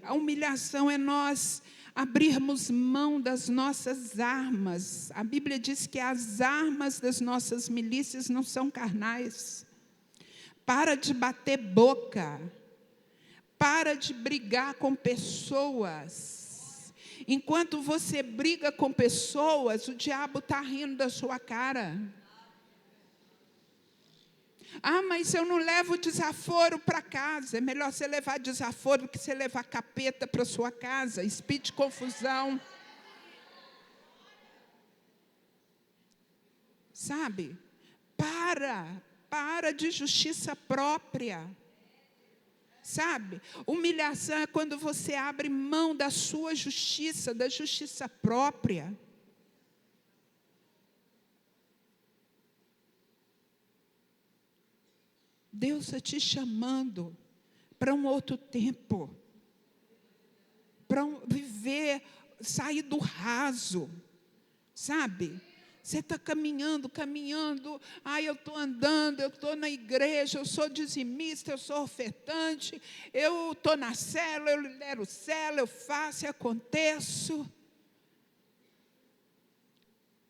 A humilhação é nós abrirmos mão das nossas armas. A Bíblia diz que as armas das nossas milícias não são carnais. Para de bater boca. Para de brigar com pessoas. Enquanto você briga com pessoas, o diabo está rindo da sua cara. Ah, mas eu não levo desaforo para casa. É melhor você levar desaforo do que você levar capeta para sua casa. Espírito de confusão. Sabe? Para de justiça própria. Sabe? Humilhação é quando você abre mão da sua justiça, da justiça própria. Deus está te chamando para um outro tempo, para viver, sair do raso, sabe? Você está caminhando, eu estou andando, eu estou na igreja, eu sou dizimista, eu sou ofertante, eu estou na célula, eu lidero célula, eu faço e aconteço.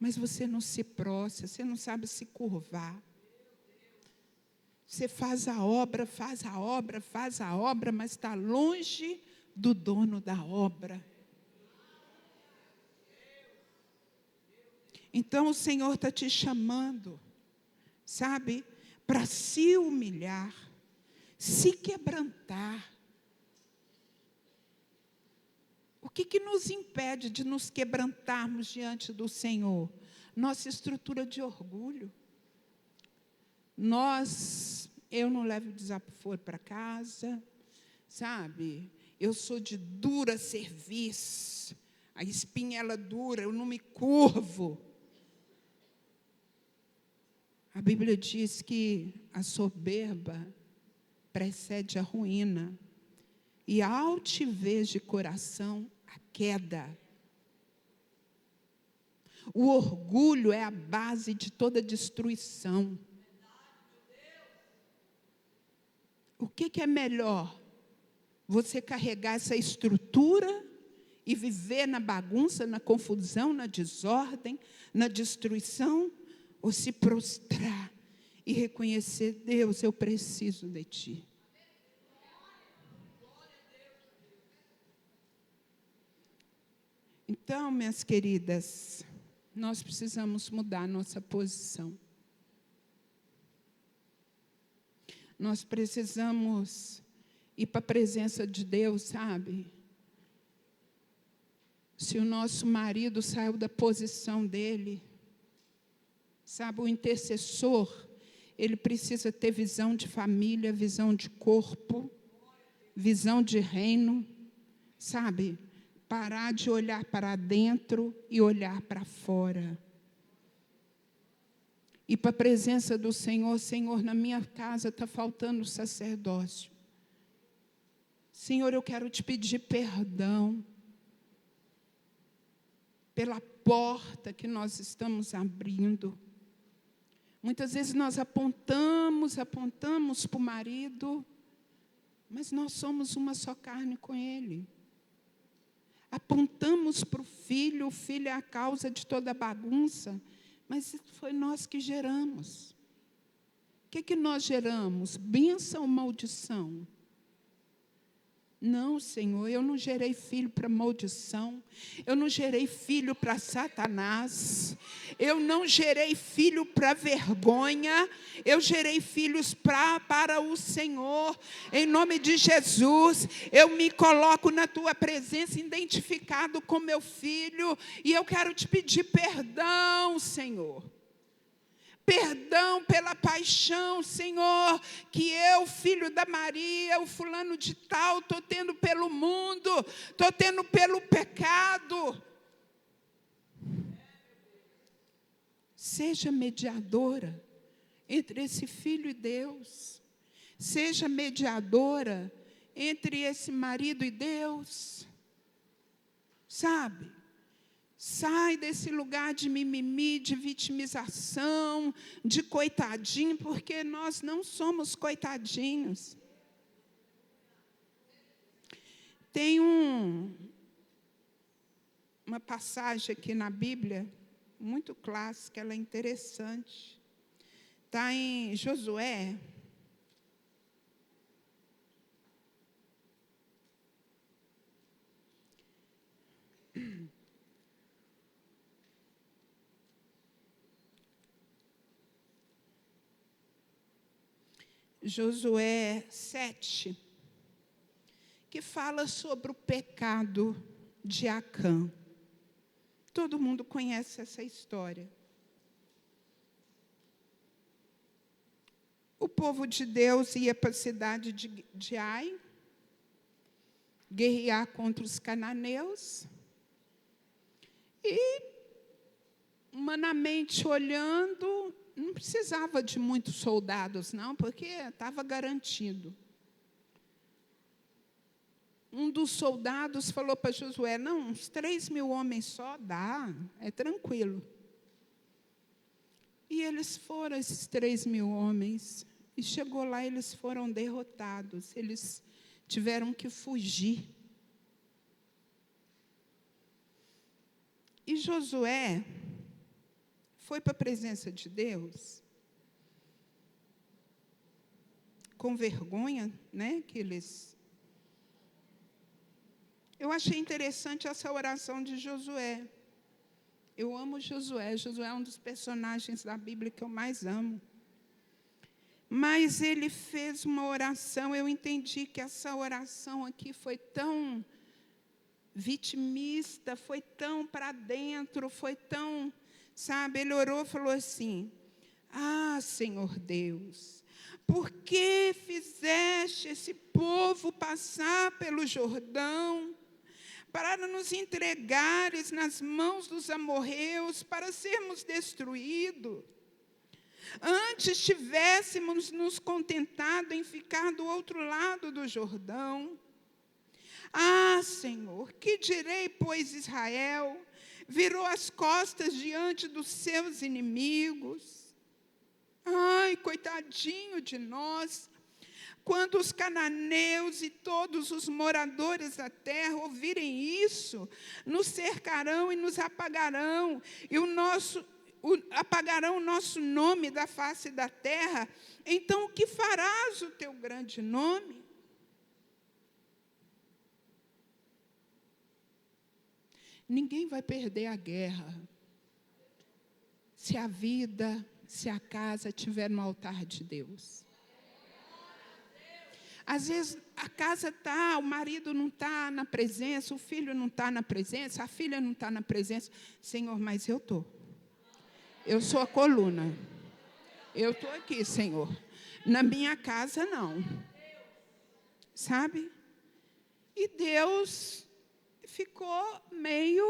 Mas você não se prostra, você não sabe se curvar. Você faz a obra, mas está longe do dono da obra. Então o Senhor está te chamando, sabe, para se humilhar, se quebrantar. O que nos impede de nos quebrantarmos diante do Senhor? Nossa estrutura de orgulho. Eu não levo desaforo para casa, sabe? Eu sou de dura serviço, a espinhela dura, eu não me curvo. A Bíblia diz que a soberba precede a ruína e a altivez de coração, a queda. O orgulho é a base de toda destruição. O que é melhor? Você carregar essa estrutura e viver na bagunça, na confusão, na desordem, na destruição? Ou se prostrar e reconhecer, Deus, eu preciso de Ti. Então, minhas queridas, nós precisamos mudar nossa posição. Nós precisamos ir para a presença de Deus, sabe? Se o nosso marido saiu da posição dele, sabe, o intercessor, ele precisa ter visão de família, visão de corpo, visão de reino, sabe? Parar de olhar para dentro e olhar para fora. E para a presença do Senhor, Senhor, na minha casa está faltando sacerdócio. Senhor, eu quero te pedir perdão pela porta que nós estamos abrindo. Muitas vezes nós apontamos para o marido, mas nós somos uma só carne com ele. Apontamos para o filho é a causa de toda a bagunça, mas foi nós que geramos. O que nós geramos? Bênção ou maldição? Não, Senhor, eu não gerei filho para maldição, eu não gerei filho para Satanás, eu não gerei filho para vergonha, eu gerei filhos para o Senhor. Em nome de Jesus, eu me coloco na Tua presença, identificado com meu filho, e eu quero te pedir perdão, Senhor. Perdão pela paixão, Senhor, que eu, filho da Maria, o fulano de tal, estou tendo pelo mundo, estou tendo pelo pecado. Seja mediadora entre esse filho e Deus. Seja mediadora entre esse marido e Deus. Sabe? Sai desse lugar de mimimi, de vitimização, de coitadinho, porque nós não somos coitadinhos. Tem uma passagem aqui na Bíblia, muito clássica, ela é interessante. Está em Josué. Josué 7, que fala sobre o pecado de Acã. Todo mundo conhece essa história. O povo de Deus ia para a cidade de Ai, guerrear contra os cananeus, e, humanamente olhando, não precisava de muitos soldados, não, porque estava garantido. Um dos soldados falou para Josué, não, uns 3.000 homens só dá, é tranquilo. E eles foram, esses 3.000 homens, e chegou lá, eles foram derrotados, eles tiveram que fugir. E Josué foi para a presença de Deus, com vergonha, né, que eles... Eu achei interessante essa oração de Josué. Eu amo Josué. Josué é um dos personagens da Bíblia que eu mais amo. Mas ele fez uma oração, eu entendi que essa oração aqui foi tão vitimista, foi tão para dentro, foi tão, sabe, ele orou e falou assim, Senhor Deus, por que fizeste esse povo passar pelo Jordão, para nos entregares nas mãos dos amorreus, para sermos destruídos? Antes tivéssemos nos contentado em ficar do outro lado do Jordão. Senhor, que direi, pois, Israel? Virou as costas diante dos seus inimigos. Ai, coitadinho de nós. Quando os cananeus e todos os moradores da terra ouvirem isso, nos cercarão e nos apagarão, e apagarão o nosso nome da face da terra. Então, o que farás o teu grande nome? Ninguém vai perder a guerra se a vida, se a casa estiver no altar de Deus. Às vezes a casa está, o marido não está na presença, o filho não está na presença, a filha não está na presença. Senhor, mas eu estou. Eu sou a coluna. Eu estou aqui, Senhor. Na minha casa, não. Sabe? E Deus ficou meio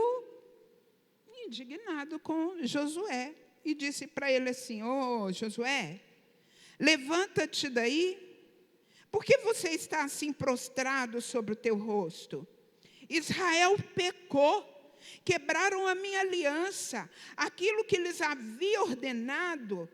indignado com Josué. E disse para ele assim, Josué, levanta-te daí. Por que você está assim prostrado sobre o teu rosto? Israel pecou, quebraram a minha aliança, aquilo que lhes havia ordenado,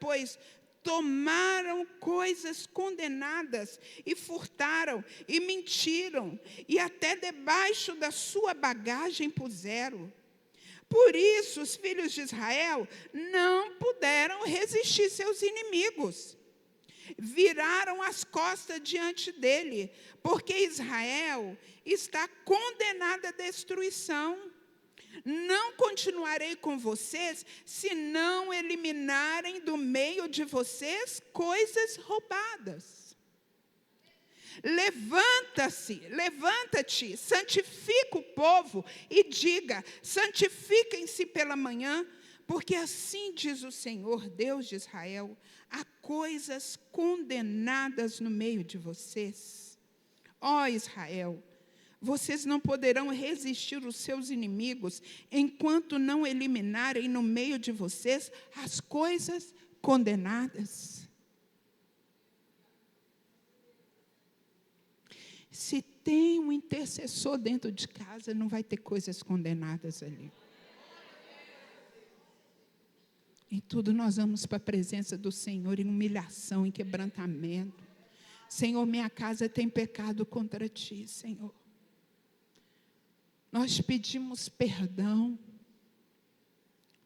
pois tomaram coisas condenadas e furtaram e mentiram e até debaixo da sua bagagem puseram. Por isso, os filhos de Israel não puderam resistir seus inimigos. Viraram as costas diante dele, porque Israel está condenado à destruição. Não continuarei com vocês, se não eliminarem do meio de vocês coisas roubadas. Levanta-te, santifica o povo e diga, santifiquem-se pela manhã, porque assim diz o Senhor, Deus de Israel, há coisas condenadas no meio de vocês. Ó Israel, vocês não poderão resistir os seus inimigos, enquanto não eliminarem no meio de vocês as coisas condenadas. Se tem um intercessor dentro de casa, não vai ter coisas condenadas ali. Em tudo nós vamos para a presença do Senhor, em humilhação, em quebrantamento. Senhor, minha casa tem pecado contra ti, Senhor. Nós pedimos perdão.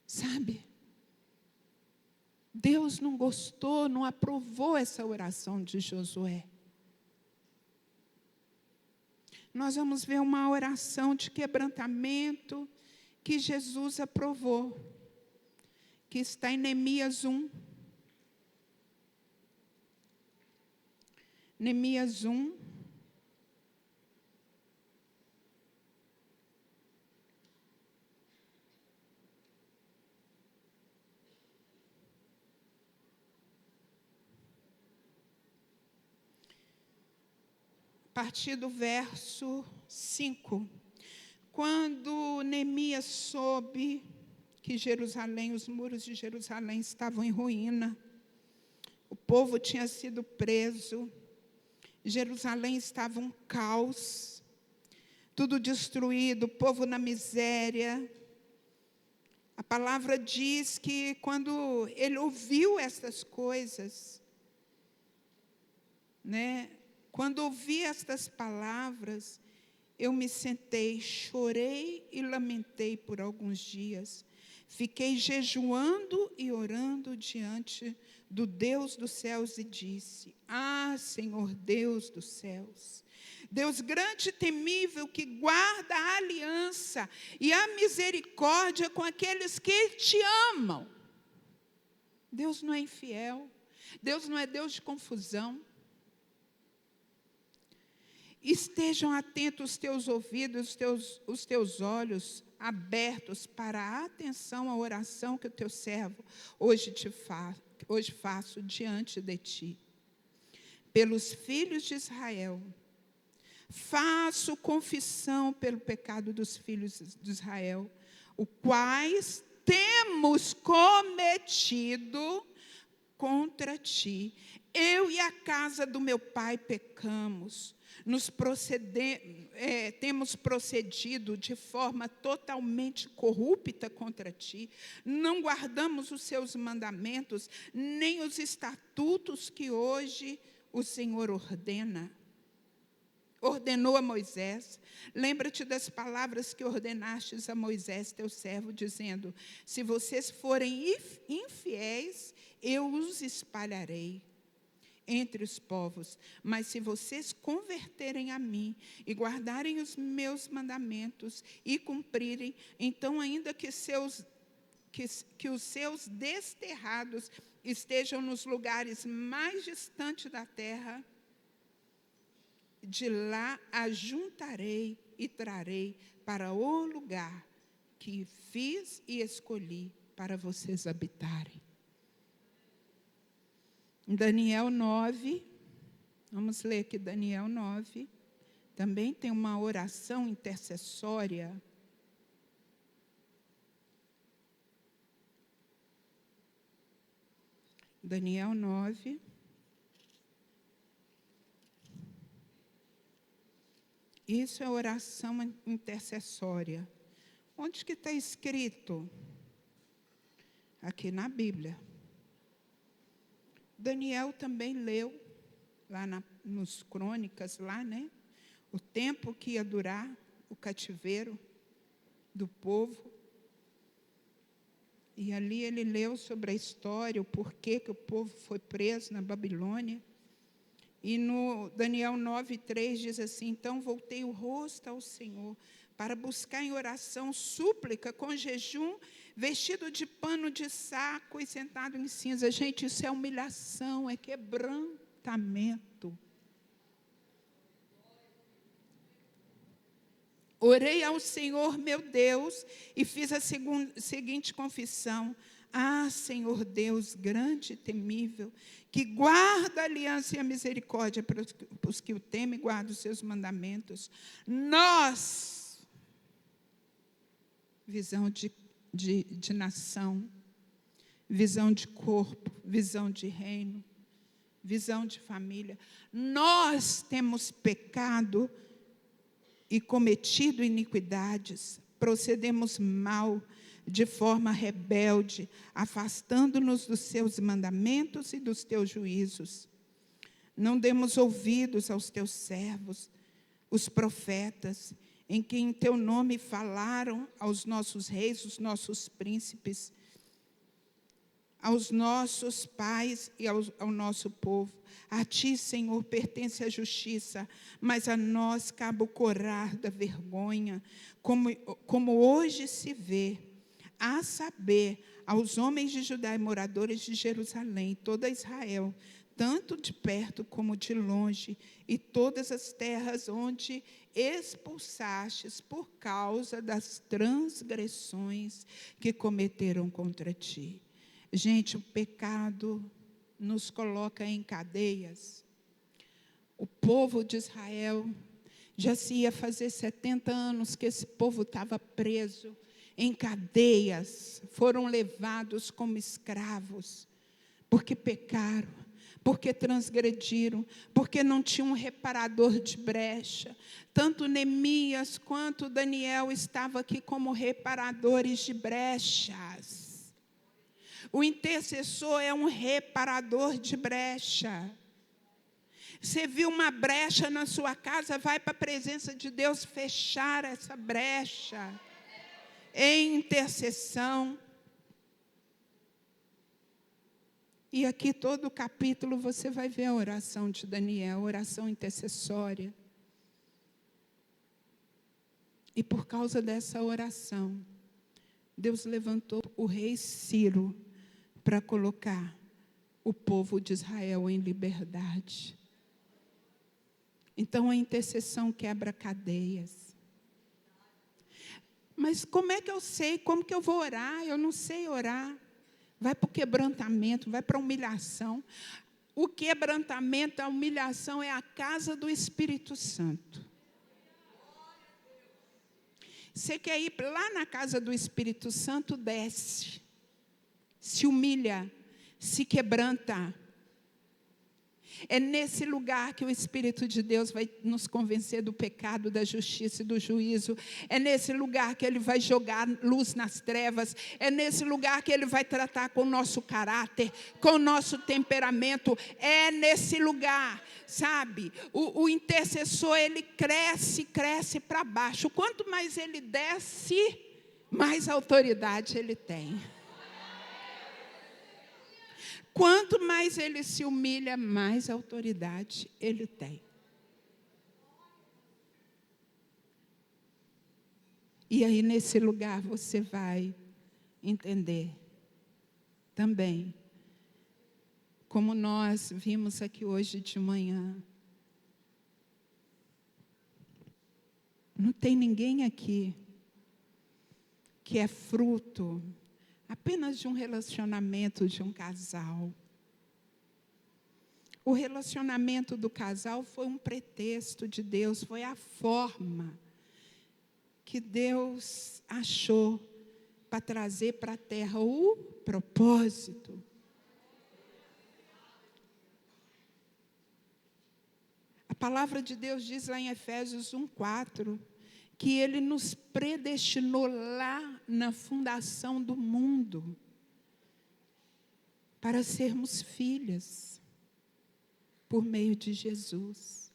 Sabe? Deus não gostou, não aprovou essa oração de Josué. Nós vamos ver uma oração de quebrantamento que Jesus aprovou, que está em Neemias 1. Neemias 1. A partir do verso 5. Quando Neemias soube que Jerusalém, os muros de Jerusalém estavam em ruína, o povo tinha sido preso, Jerusalém estava um caos, tudo destruído, o povo na miséria. A palavra diz que quando ele ouviu essas coisas, quando ouvi estas palavras, eu me sentei, chorei e lamentei por alguns dias. Fiquei jejuando e orando diante do Deus dos céus e disse: Senhor Deus dos céus, Deus grande e temível, que guarda a aliança e a misericórdia com aqueles que te amam. Deus não é infiel, Deus não é Deus de confusão. Estejam atentos os teus ouvidos, os teus olhos abertos para a atenção à oração que o teu servo hoje faço diante de ti. Pelos filhos de Israel, faço confissão pelo pecado dos filhos de Israel, os quais temos cometido contra ti. Eu e a casa do meu pai pecamos. Temos procedido de forma totalmente corrupta contra ti, não guardamos os seus mandamentos, nem os estatutos que hoje o Senhor ordenou a Moisés. Lembra-te das palavras que ordenastes a Moisés, teu servo, dizendo: se vocês forem infiéis, eu os espalharei entre os povos, mas se vocês converterem a mim e guardarem os meus mandamentos e cumprirem, então ainda que os seus desterrados estejam nos lugares mais distantes da terra, de lá ajuntarei e trarei para o lugar que fiz e escolhi para vocês habitarem. Daniel 9, vamos ler aqui Daniel 9, também tem uma oração intercessória. Daniel 9. Isso é oração intercessória. Onde que está escrito? Aqui na Bíblia. Daniel também leu, lá nos Crônicas, o tempo que ia durar o cativeiro do povo. E ali ele leu sobre a história, o porquê que o povo foi preso na Babilônia. E no Daniel 9:3 diz assim: então voltei o rosto ao Senhor, para buscar em oração, súplica, com jejum, vestido de pano de saco e sentado em cinza. Gente, isso é humilhação, é quebrantamento. Orei ao Senhor meu Deus e fiz a seguinte confissão: Senhor Deus grande e temível, que guarda a aliança e a misericórdia para os que o temem e guardam os seus mandamentos. Nós, visão de nação, visão de corpo, visão de reino, visão de família, nós temos pecado e cometido iniquidades, procedemos mal, de forma rebelde, afastando-nos dos seus mandamentos e dos teus juízos. Não demos ouvidos aos teus servos, os profetas, em que em teu nome falaram aos nossos reis, os nossos príncipes, aos nossos pais e ao nosso povo. A ti, Senhor, pertence a justiça, mas a nós cabe o corar da vergonha, como hoje se vê, a saber, aos homens de Judá e moradores de Jerusalém, toda Israel, tanto de perto como de longe, e todas as terras onde expulsastes por causa das transgressões que cometeram contra ti. Gente, o pecado nos coloca em cadeias. O povo de Israel, já se ia fazer 70 anos que esse povo estava preso em cadeias, foram levados como escravos, porque pecaram, porque transgrediram, porque não tinham um reparador de brecha. Tanto Neemias quanto Daniel estavam aqui como reparadores de brechas. O intercessor é um reparador de brecha. Você viu uma brecha na sua casa, vai para a presença de Deus fechar essa brecha. Em intercessão. E aqui todo o capítulo você vai ver a oração de Daniel, oração intercessória. E por causa dessa oração, Deus levantou o rei Ciro para colocar o povo de Israel em liberdade. Então a intercessão quebra cadeias. Mas como é que eu sei? Como que eu vou orar? Eu não sei orar. Vai para o quebrantamento, vai para a humilhação. O quebrantamento, a humilhação é a casa do Espírito Santo. Você quer ir lá na casa do Espírito Santo, desce. Se humilha, se quebranta. É nesse lugar que o Espírito de Deus vai nos convencer do pecado, da justiça e do juízo. É nesse lugar que Ele vai jogar luz nas trevas. É nesse lugar que Ele vai tratar com o nosso caráter, com o nosso temperamento. É nesse lugar, sabe? O intercessor, ele cresce para baixo. Quanto mais ele desce, mais autoridade ele tem. Quanto mais ele se humilha, mais autoridade ele tem. E aí, nesse lugar, você vai entender também, como nós vimos aqui hoje de manhã. Não tem ninguém aqui que é fruto apenas de um relacionamento de um casal. O relacionamento do casal foi um pretexto de Deus, foi a forma que Deus achou para trazer para a terra o propósito. A palavra de Deus diz lá em Efésios 1:4, que Ele nos predestinou lá na fundação do mundo para sermos filhas por meio de Jesus.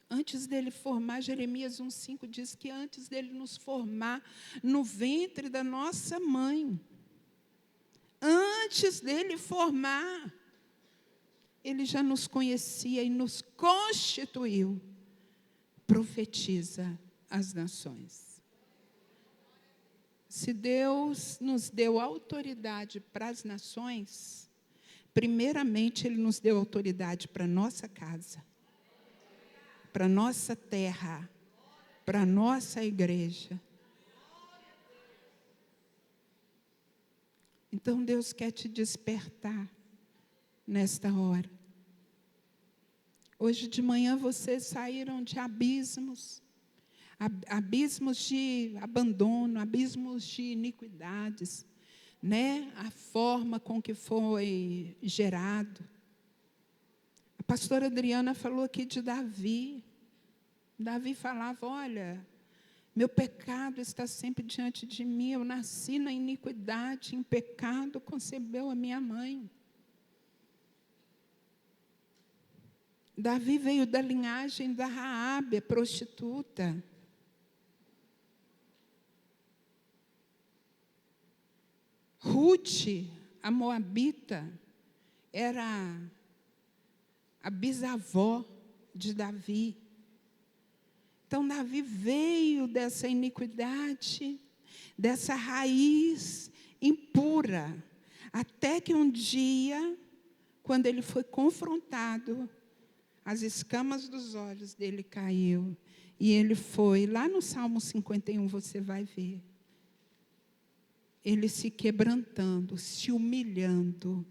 Antes dele formar, Jeremias 1:5 diz que antes dele nos formar no ventre da nossa mãe, antes dele formar, ele já nos conhecia e nos constituiu. Profetiza as nações. Se Deus nos deu autoridade para as nações, primeiramente Ele nos deu autoridade para a nossa casa, para a nossa terra, para a nossa igreja. Então Deus quer te despertar nesta hora. Hoje de manhã vocês saíram de abismos, abismos de abandono, abismos de iniquidades, né? A forma com que foi gerado. A pastora Adriana falou aqui de Davi. Davi falava, olha, meu pecado está sempre diante de mim, eu nasci na iniquidade, em pecado concebeu a minha mãe. Davi veio da linhagem da Raabe, a prostituta. Rute, a moabita, era a bisavó de Davi. Então, Davi veio dessa iniquidade, dessa raiz impura, até que um dia, quando ele foi confrontado, as escamas dos olhos dele caiu, e ele foi, lá no Salmo 51, você vai ver, ele se quebrantando, se humilhando.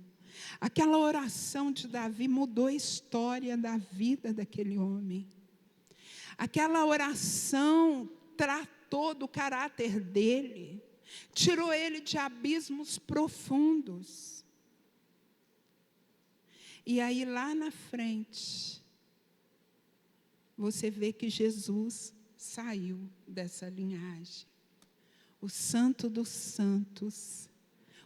Aquela oração de Davi mudou a história da vida daquele homem. Aquela oração tratou do caráter dele, tirou ele de abismos profundos. E aí, lá na frente, você vê que Jesus saiu dessa linhagem. O Santo dos Santos,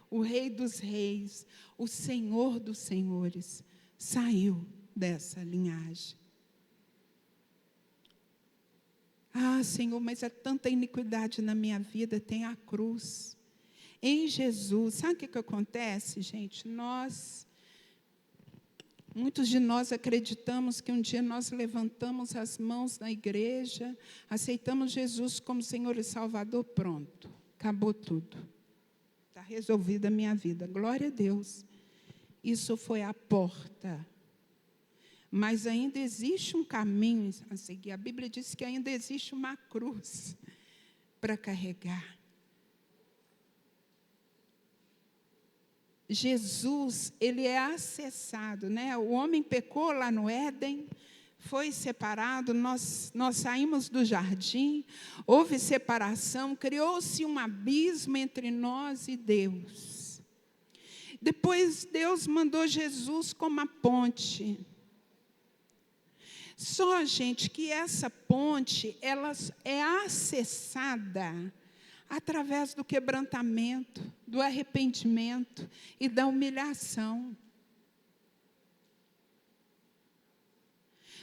o Rei dos Reis, o Senhor dos Senhores, saiu dessa linhagem. Ah, Senhor, mas é tanta iniquidade na minha vida, tem a cruz. Em Jesus, sabe o que acontece, gente? Muitos de nós acreditamos que um dia nós levantamos as mãos na igreja, aceitamos Jesus como Senhor e Salvador, pronto, acabou tudo. Está resolvida a minha vida, glória a Deus. Isso foi a porta. Mas ainda existe um caminho a seguir. A Bíblia diz que ainda existe uma cruz para carregar. Jesus, ele é acessado, né? O homem pecou lá no Éden, foi separado, nós saímos do jardim, houve separação, criou-se um abismo entre nós e Deus. Depois Deus mandou Jesus como a ponte. Só, gente, que essa ponte, ela é acessada através do quebrantamento, do arrependimento e da humilhação.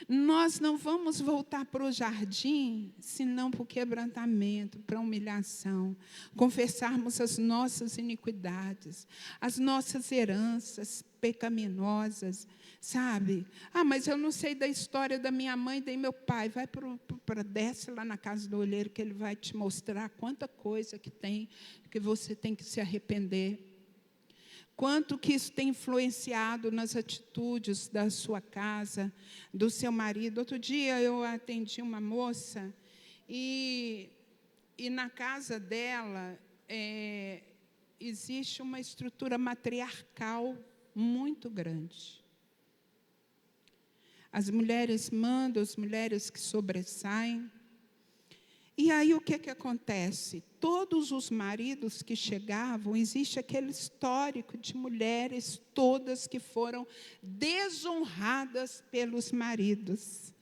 Nós não vamos voltar para o jardim, senão para o quebrantamento, para a humilhação. Confessarmos as nossas iniquidades, as nossas heranças pecaminosas, sabe? Ah, mas eu não sei da história da minha mãe e do meu pai. Vai desce lá na casa do olheiro, que ele vai te mostrar quanta coisa que tem, que você tem que se arrepender. Quanto que isso tem influenciado nas atitudes da sua casa, do seu marido. Outro dia eu atendi uma moça e na casa dela existe uma estrutura matriarcal muito grande. As mulheres mandam, as mulheres que sobressaem. E aí o que acontece? Todos os maridos que chegavam, existe aquele histórico de mulheres todas que foram desonradas pelos maridos.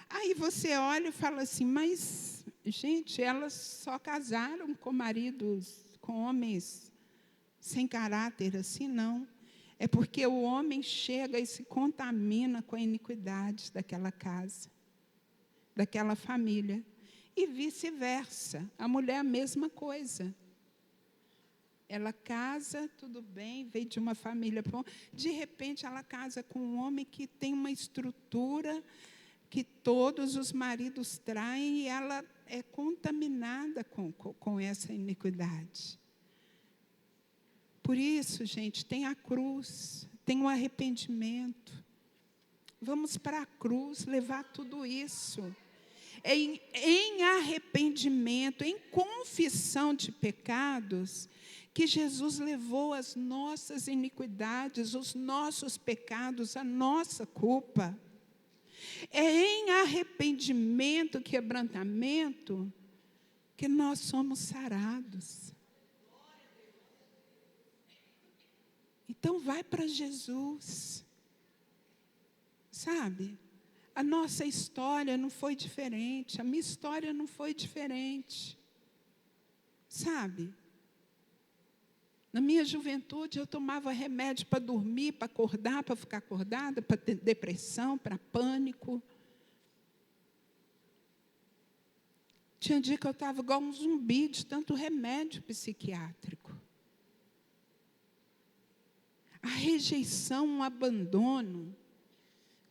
Aí você olha e fala assim, mas, gente, elas só casaram com maridos, com homens sem caráter, assim não. É porque o homem chega e se contamina com a iniquidade daquela casa, daquela família. E vice-versa. A mulher é a mesma coisa. Ela casa, tudo bem, veio de uma família. De repente, ela casa com um homem que tem uma estrutura que todos os maridos traem e ela é contaminada com essa iniquidade. Por isso, gente, tem a cruz, tem o arrependimento. Vamos para a cruz levar tudo isso. Em arrependimento, em confissão de pecados, que Jesus levou as nossas iniquidades, os nossos pecados, a nossa culpa. É em arrependimento, quebrantamento, que nós somos sarados. Então, vai para Jesus. Sabe? A nossa história não foi diferente, a minha história não foi diferente. Sabe? Na minha juventude, eu tomava remédio para dormir, para acordar, para ficar acordada, para ter depressão, para pânico. Tinha dia que eu estava igual um zumbi de tanto remédio psiquiátrico. A rejeição, o abandono,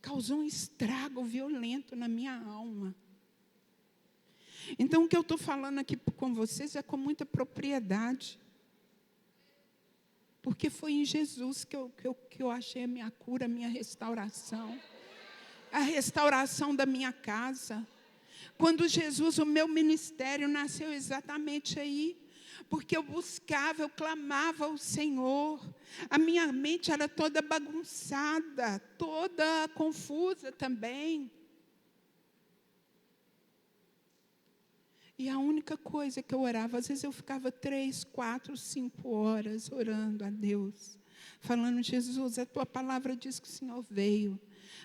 causou um estrago violento na minha alma. Então, o que eu estou falando aqui com vocês é com muita propriedade. Porque foi em Jesus que eu achei a minha cura, a minha restauração. A restauração da minha casa. Quando Jesus, o meu ministério nasceu exatamente aí. Porque eu buscava, eu clamava ao Senhor. A minha mente era toda bagunçada, toda confusa também. E a única coisa que eu orava, às vezes eu ficava 3, 4, 5 horas orando a Deus, falando: Jesus, a tua palavra diz que o Senhor veio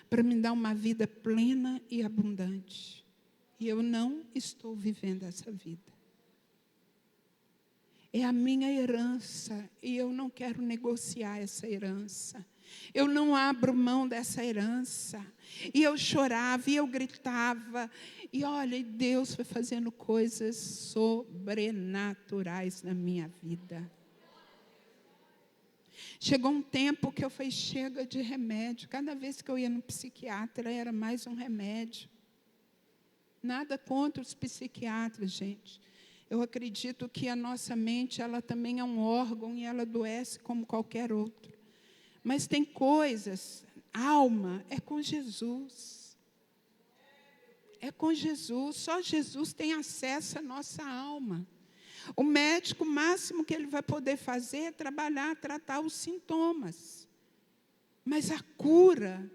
para me dar uma vida plena e abundante. E eu não estou vivendo essa vida. É a minha herança e eu não quero negociar essa herança. Eu não abro mão dessa herança. E eu chorava, e eu gritava. E olha, Deus foi fazendo coisas sobrenaturais na minha vida. Chegou um tempo que eu falei: chega de remédio. Cada vez que eu ia no psiquiatra, era mais um remédio. Nada contra os psiquiatras, gente. Eu acredito que a nossa mente, ela também é um órgão e ela adoece como qualquer outro. Mas tem coisas, alma é com Jesus. É com Jesus, só Jesus tem acesso à nossa alma. O médico, o máximo que ele vai poder fazer é trabalhar, tratar os sintomas. Mas a cura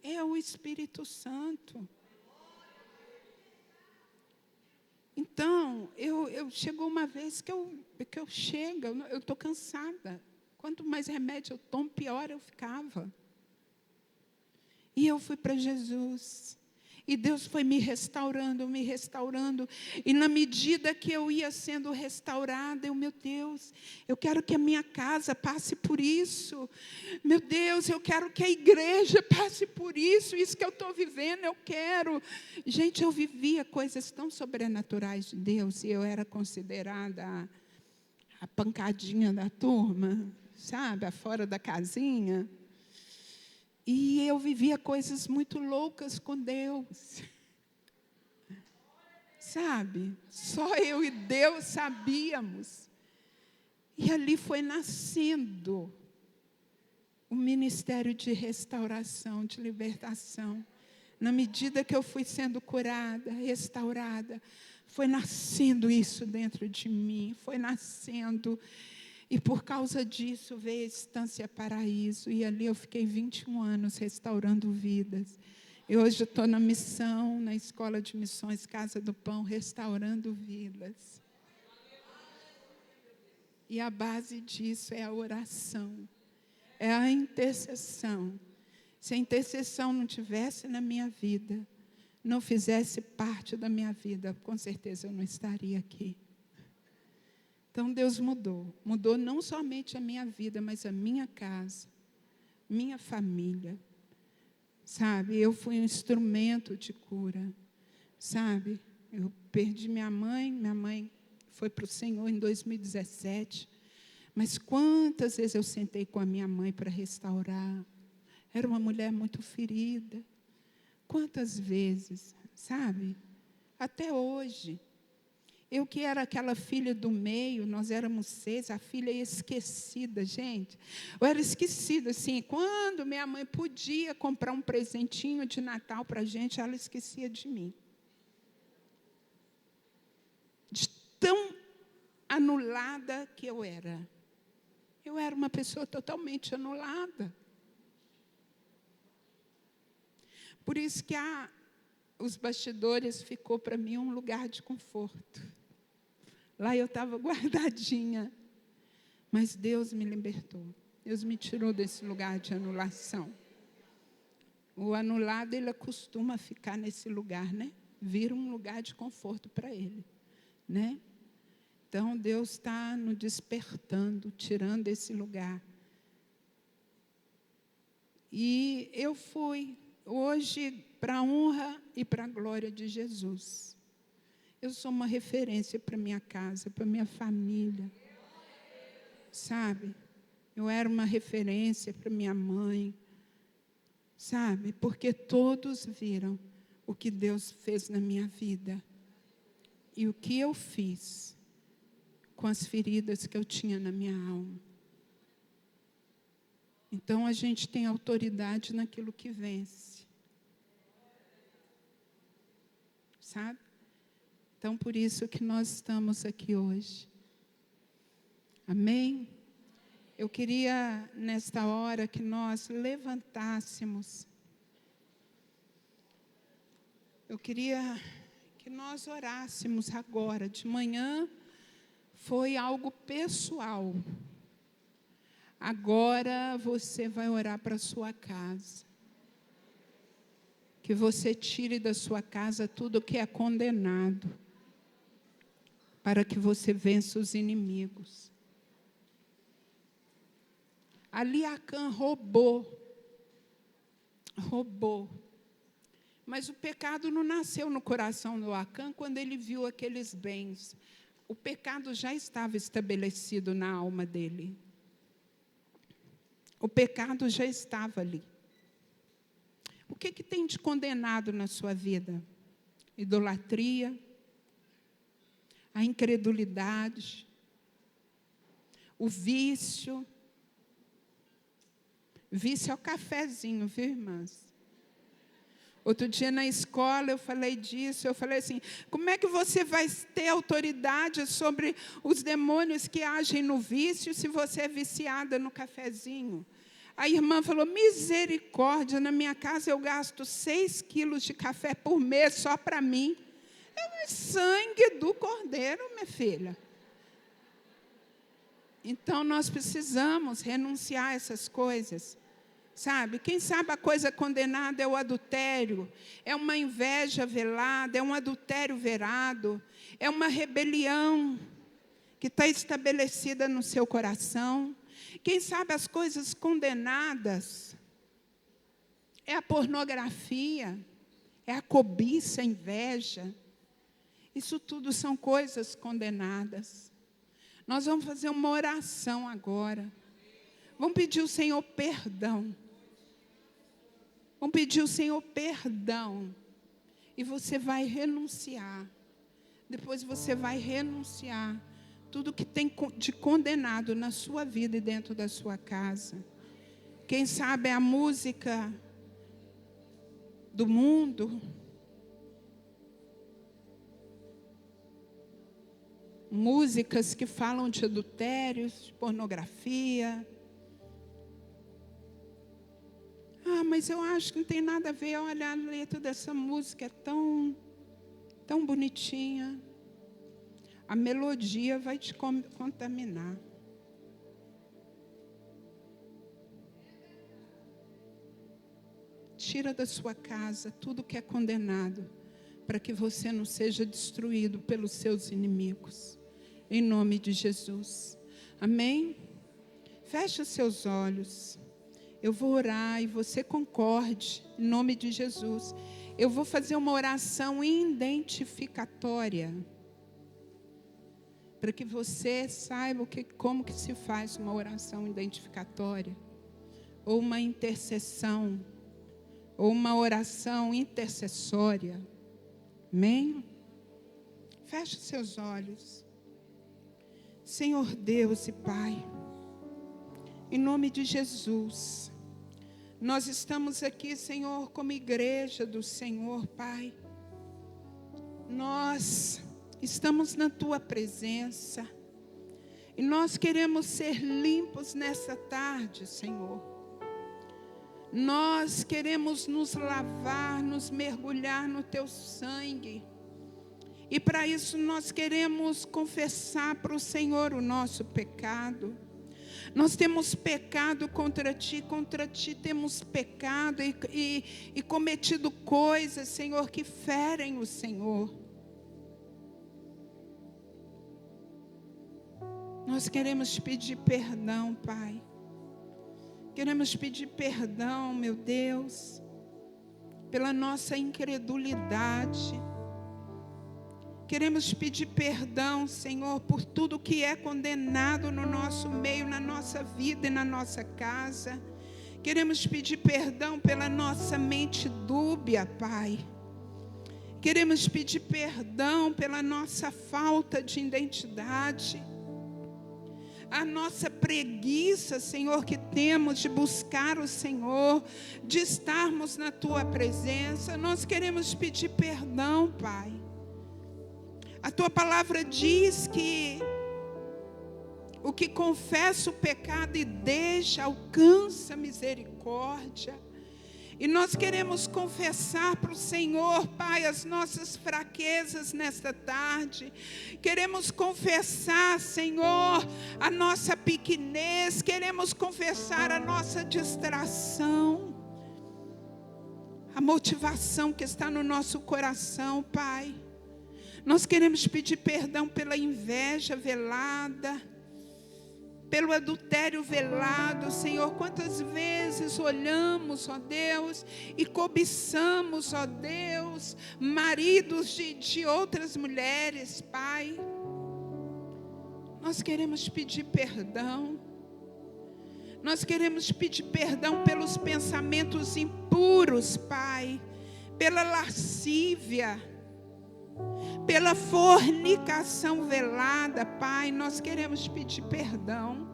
é o Espírito Santo. Então, chegou uma vez que eu estou cansada. Quanto mais remédio eu tomo, pior eu ficava. E eu fui para Jesus. E Deus foi me restaurando, me restaurando. E na medida que eu ia sendo restaurada, meu Deus, eu quero que a minha casa passe por isso. Meu Deus, eu quero que a igreja passe por isso. Isso que eu estou vivendo, eu quero. Gente, eu vivia coisas tão sobrenaturais de Deus. E eu era considerada a pancadinha da turma, sabe? A fora da casinha. E eu vivia coisas muito loucas com Deus. Sabe? Só eu e Deus sabíamos. E ali foi nascendo o ministério de restauração, de libertação. Na medida que eu fui sendo curada, restaurada, foi nascendo isso dentro de mim, foi nascendo. E por causa disso veio a Estância Paraíso. E ali eu fiquei 21 anos restaurando vidas. E hoje eu estou na missão, na Escola de Missões Casa do Pão, restaurando vidas. E a base disso é a oração. É a intercessão. Se a intercessão não tivesse na minha vida, não fizesse parte da minha vida, com certeza eu não estaria aqui. Então, Deus mudou. Mudou não somente a minha vida, mas a minha casa, minha família. Sabe, eu fui um instrumento de cura. Sabe, eu perdi minha mãe foi para o Senhor em 2017. Mas quantas vezes eu sentei com a minha mãe para restaurar? Era uma mulher muito ferida. Quantas vezes, sabe? Até hoje. Eu que era aquela filha do meio, nós éramos 6, a filha esquecida, gente. Eu era esquecida, assim, quando minha mãe podia comprar um presentinho de Natal para a gente, ela esquecia de mim. De tão anulada que eu era. Eu era uma pessoa totalmente anulada. Por isso que os bastidores ficou para mim um lugar de conforto. Lá eu estava guardadinha. Mas Deus me libertou. Deus me tirou desse lugar de anulação. O anulado, ele costuma ficar nesse lugar, né? Vira um lugar de conforto para ele, né? Então, Deus está nos despertando, tirando esse lugar. E eu fui hoje para a honra e para a glória de Jesus. Eu sou uma referência para minha casa, para minha família. Sabe? Eu era uma referência para minha mãe. Sabe? Porque todos viram o que Deus fez na minha vida. E o que eu fiz com as feridas que eu tinha na minha alma. Então, a gente tem autoridade naquilo que vence. Sabe? Então, por isso que nós estamos aqui hoje. Amém? Eu queria, nesta hora, que nós levantássemos. Eu queria que nós orássemos agora. De manhã foi algo pessoal. Agora você vai orar para a sua casa. Que você tire da sua casa tudo que é condenado. Para que você vença os inimigos. Ali Acã roubou. Mas o pecado não nasceu no coração do Acã quando ele viu aqueles bens. O pecado já estava estabelecido na alma dele. O pecado já estava ali. O que tem de condenado na sua vida? Idolatria, a incredulidade, o vício. Vício é o cafezinho, viu, irmãs? Outro dia na escola eu falei disso, eu falei assim, como é que você vai ter autoridade sobre os demônios que agem no vício se você é viciada no cafezinho? A irmã falou, misericórdia, na minha casa eu gasto 6 quilos de café por mês só para mim. É o sangue do cordeiro, minha filha. Então, nós precisamos renunciar a essas coisas. Sabe? Quem sabe a coisa condenada é o adultério, é uma inveja velada, é um adultério velado, é uma rebelião que está estabelecida no seu coração. Quem sabe as coisas condenadas é a pornografia, é a cobiça, a inveja. Isso tudo são coisas condenadas. Nós vamos fazer uma oração agora. Vamos pedir ao Senhor perdão. Vamos pedir ao Senhor perdão. E você vai renunciar. Depois você vai renunciar tudo que tem de condenado na sua vida e dentro da sua casa. Quem sabe a música do mundo. Músicas que falam de adultérios, de pornografia. Ah, mas eu acho que não tem nada a ver. Olha, a letra dessa música é tão bonitinha. A melodia vai te contaminar. Tira da sua casa tudo que é condenado, para que você não seja destruído pelos seus inimigos. Em nome de Jesus. Amém? Feche os seus olhos. Eu vou orar e você concorde, em nome de Jesus. Eu vou fazer uma oração identificatória, para que você saiba como que se faz uma oração identificatória, ou uma intercessão, ou uma oração intercessória. Amém? Feche os seus olhos. Senhor Deus e Pai, em nome de Jesus, nós estamos aqui, Senhor, como igreja do Senhor, Pai. Nós estamos na Tua presença e nós queremos ser limpos nessa tarde, Senhor. Nós queremos nos lavar, nos mergulhar no Teu sangue. E para isso nós queremos confessar para o Senhor o nosso pecado. Nós temos pecado contra Ti temos pecado e cometido coisas, Senhor, que ferem o Senhor. Nós queremos pedir perdão, Pai. Queremos pedir perdão, meu Deus, pela nossa incredulidade. Queremos pedir perdão, Senhor, por tudo que é condenado no nosso meio, na nossa vida e na nossa casa. Queremos pedir perdão pela nossa mente dúbia, Pai. Queremos pedir perdão pela nossa falta de identidade. A nossa preguiça, Senhor, que temos de buscar o Senhor, de estarmos na Tua presença. Nós queremos pedir perdão, Pai. A Tua palavra diz que o que confessa o pecado e deixa, alcança misericórdia. E nós queremos confessar para o Senhor, Pai, as nossas fraquezas nesta tarde. Queremos confessar, Senhor, a nossa pequenez. Queremos confessar a nossa distração. A motivação que está no nosso coração, Pai. Nós queremos pedir perdão pela inveja velada, pelo adultério velado, Senhor. Quantas vezes olhamos, ó Deus, e cobiçamos, ó Deus, maridos de outras mulheres, Pai. Nós queremos pedir perdão. Nós queremos pedir perdão pelos pensamentos impuros, Pai, pela lascívia, pela fornicação velada, Pai. Nós queremos pedir perdão.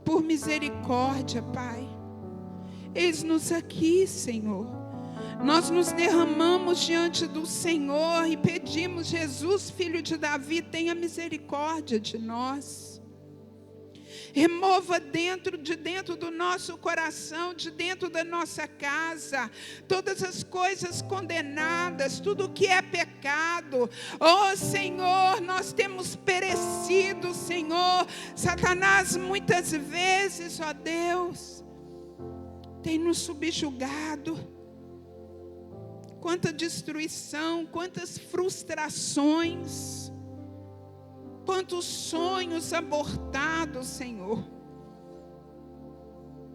Por misericórdia, Pai. Eis-nos aqui, Senhor. Nós nos derramamos diante do Senhor e pedimos: Jesus, filho de Davi, tenha misericórdia de nós. Remova de dentro do nosso coração, de dentro da nossa casa, todas as coisas condenadas, tudo que é pecado. Oh Senhor, nós temos perecido, Senhor. Satanás muitas vezes, ó Deus, tem nos subjugado. Quanta destruição, quantas frustrações, quantos sonhos abortados, Senhor.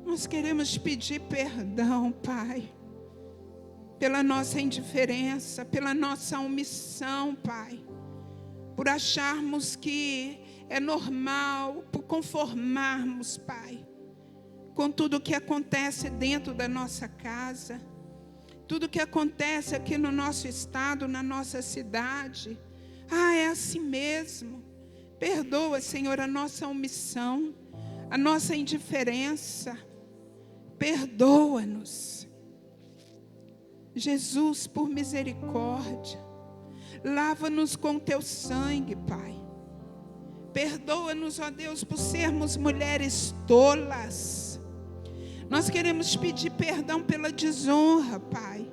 Nós queremos pedir perdão, Pai, pela nossa indiferença, pela nossa omissão, Pai, por acharmos que é normal, por conformarmos, Pai, com tudo que acontece dentro da nossa casa, tudo que acontece aqui no nosso estado, na nossa cidade. É assim mesmo. Perdoa, Senhor, a nossa omissão, a nossa indiferença. Perdoa-nos. Jesus, por misericórdia, lava-nos com teu sangue, Pai. Perdoa-nos, ó Deus, por sermos mulheres tolas. Nós queremos pedir perdão pela desonra, Pai,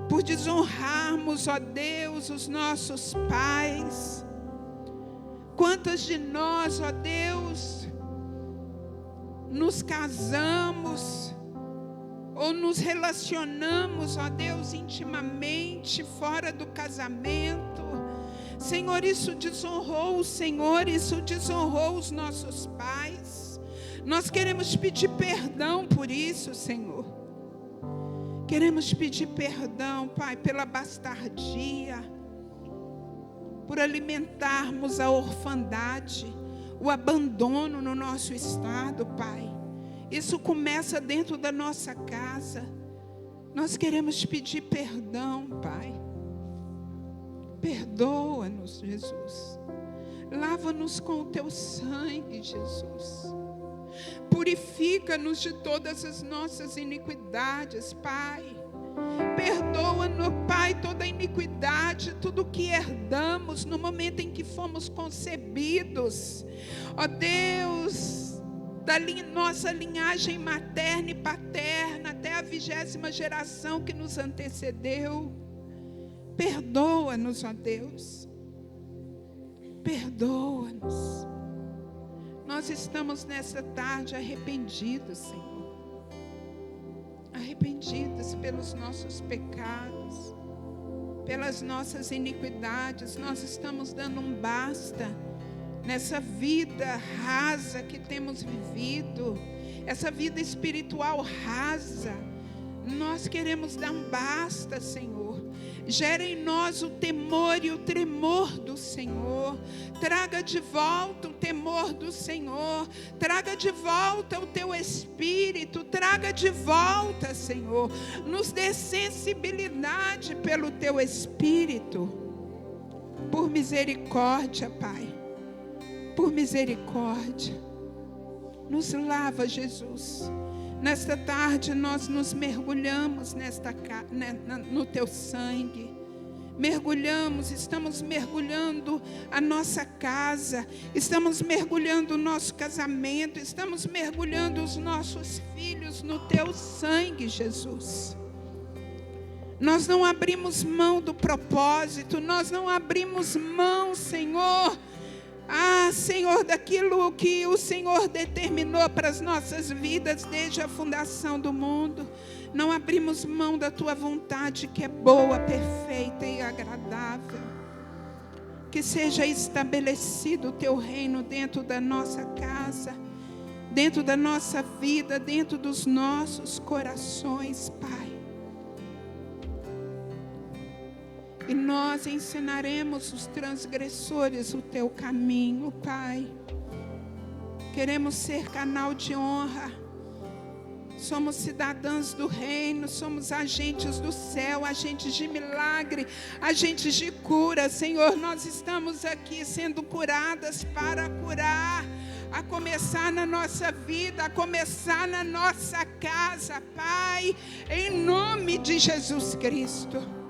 por desonrarmos, ó Deus, os nossos pais. Quantas de nós, ó Deus, nos casamos ou nos relacionamos, ó Deus, intimamente fora do casamento. Senhor, isso desonrou o Senhor, isso desonrou os nossos pais. Nós queremos pedir perdão por isso, Senhor. Queremos pedir perdão, Pai, pela bastardia, por alimentarmos a orfandade, o abandono no nosso estado, Pai. Isso começa dentro da nossa casa. Nós queremos pedir perdão, Pai. Perdoa-nos, Jesus. Lava-nos com o teu sangue, Jesus. Purifica-nos de todas as nossas iniquidades, Pai. Perdoa-nos, Pai, toda a iniquidade, tudo que herdamos no momento em que fomos concebidos. Ó Deus, da nossa linhagem materna e paterna até a 20ª geração que nos antecedeu. Perdoa-nos, ó Deus. Perdoa-nos. Nós estamos nessa tarde arrependidos, Senhor. Arrependidos pelos nossos pecados, pelas nossas iniquidades. Nós estamos dando um basta nessa vida rasa que temos vivido, essa vida espiritual rasa. Nós queremos dar um basta, Senhor. Gera em nós o temor e o tremor do Senhor. Traga de volta o temor do Senhor. Traga de volta o teu Espírito. Traga de volta, Senhor. Nos dê sensibilidade pelo teu Espírito. Por misericórdia, Pai. Por misericórdia. Nos lava, Jesus. Nesta tarde nós nos mergulhamos no teu sangue. Mergulhamos, estamos mergulhando a nossa casa, estamos mergulhando o nosso casamento, estamos mergulhando os nossos filhos no teu sangue, Jesus. Nós não abrimos mão do propósito, nós não abrimos mão, Senhor, Senhor, daquilo que o Senhor determinou para as nossas vidas desde a fundação do mundo. Não abrimos mão da tua vontade, que é boa, perfeita e agradável. Que seja estabelecido o teu reino dentro da nossa casa, dentro da nossa vida, dentro dos nossos corações, Pai. E nós ensinaremos os transgressores o teu caminho, Pai. Queremos ser canal de honra. Somos cidadãos do reino, somos agentes do céu, agentes de milagre, agentes de cura. Senhor, nós estamos aqui sendo curadas para curar. A começar na nossa vida, a começar na nossa casa, Pai. Em nome de Jesus Cristo.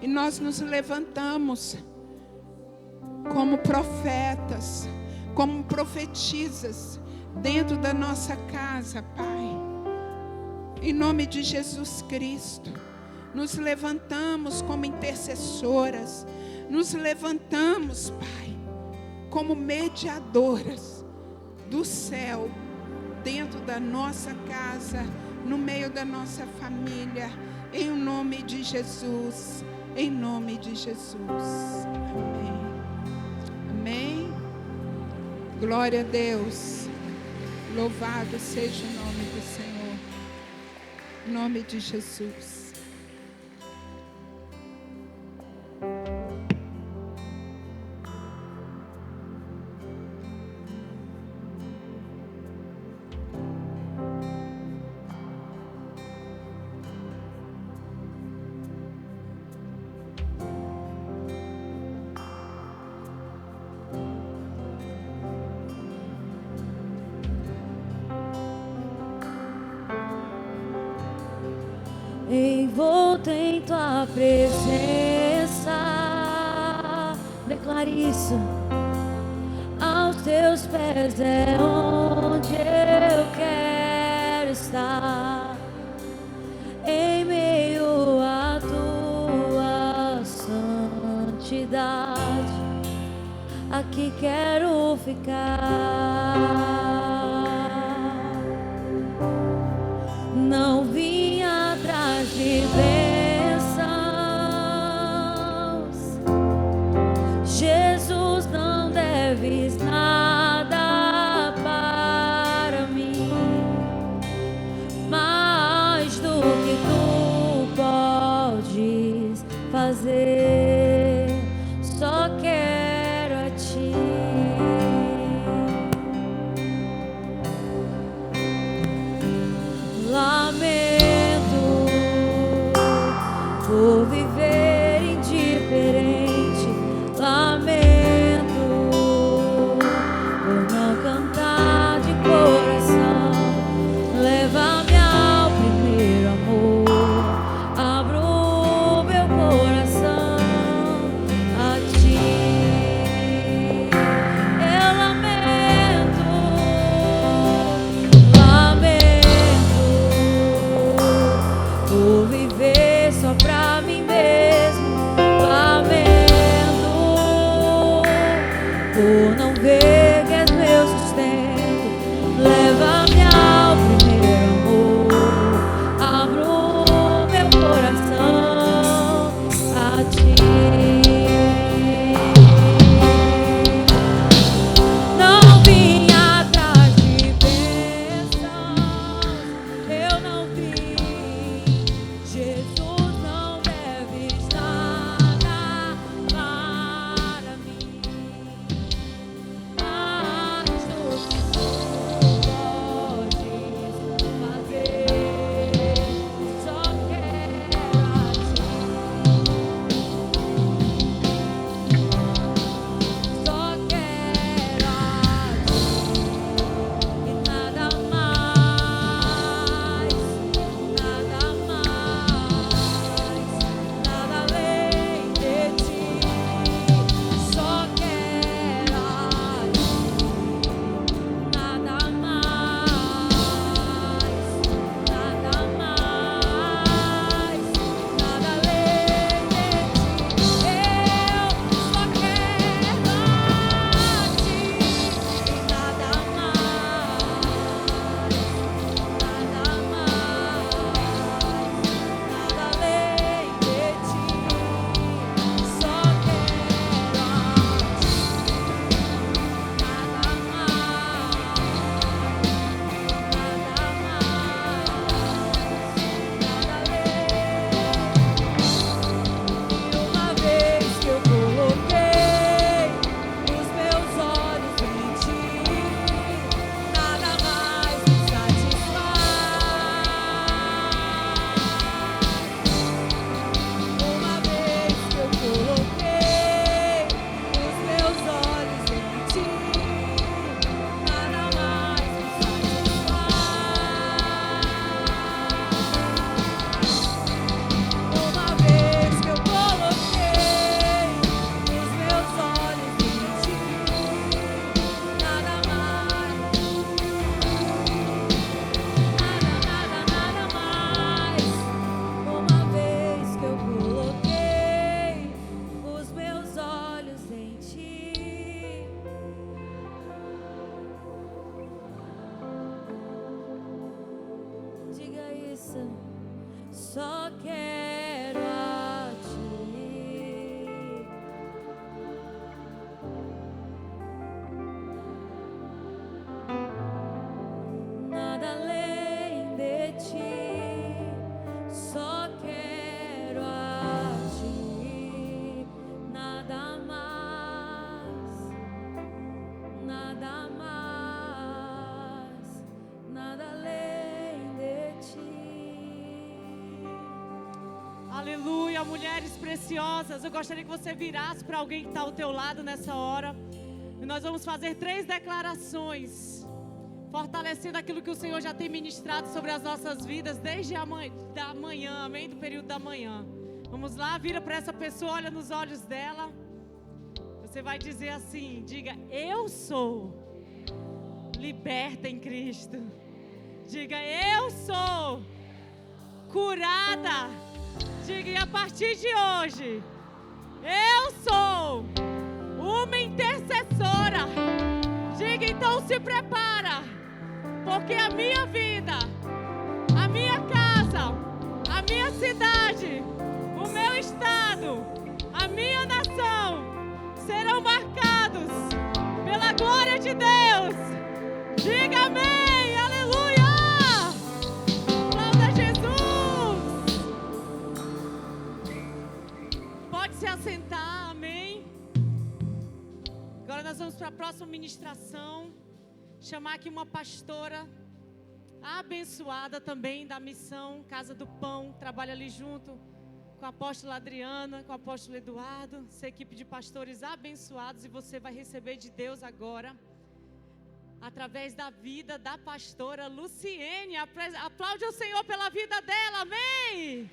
E nós nos levantamos como profetas, como profetisas, dentro da nossa casa, Pai. Em nome de Jesus Cristo, nos levantamos como intercessoras, nos levantamos, Pai, como mediadoras do céu, dentro da nossa casa, no meio da nossa família, em nome de Jesus. Em nome de Jesus. Amém. Amém. Glória a Deus. Louvado seja o nome do Senhor. Em nome de Jesus. Envolto em tua presença, declare isso. Aos teus pés é onde eu quero estar, em meio à tua santidade. Aqui quero ficar. Não vim atrás de bênçãos, Jesus, não deves nada para mim, mais do que tu podes fazer, só quero a ti. Lamento por viver indiferente, lamento por não cantar de coração. Leva-me ao primeiro amor, abro o meu coração a ti. Eu lamento por viver só pra mim mesmo, lamento por não ver que és meu sustento. Leva-me ao primeiro amor, abro o meu coração a ti. só quero a ti. Nada além de ti, só quero a ti. Nada mais, nada mais, nada além de ti. Aleluia, mulheres preciosas. Eu gostaria que você virasse para alguém que está ao teu lado nessa hora. E nós vamos fazer 3 declarações, fortalecendo aquilo que o Senhor já tem ministrado sobre as nossas vidas desde a da manhã, amém? Do período da manhã. Vamos lá, vira para essa pessoa, olha nos olhos dela. Você vai dizer assim, diga: eu sou liberta em Cristo. Diga: eu sou curada. Diga: e a partir de hoje, eu sou uma intercessora. Diga: então se prepara, porque a minha vida, a minha casa, a minha cidade, o meu estado, a minha nação serão marcados pela glória de Deus. Diga amém, aleluia. Aplauda Jesus. Pode se assentar, amém. Agora nós vamos para a próxima ministração. Chamar aqui uma pastora abençoada também da missão Casa do Pão. Trabalha ali junto com a apóstola Adriana, com o apóstolo Eduardo. Essa equipe de pastores abençoados. E você vai receber de Deus agora, através da vida da pastora Luciene. Aplaude o Senhor pela vida dela, amém.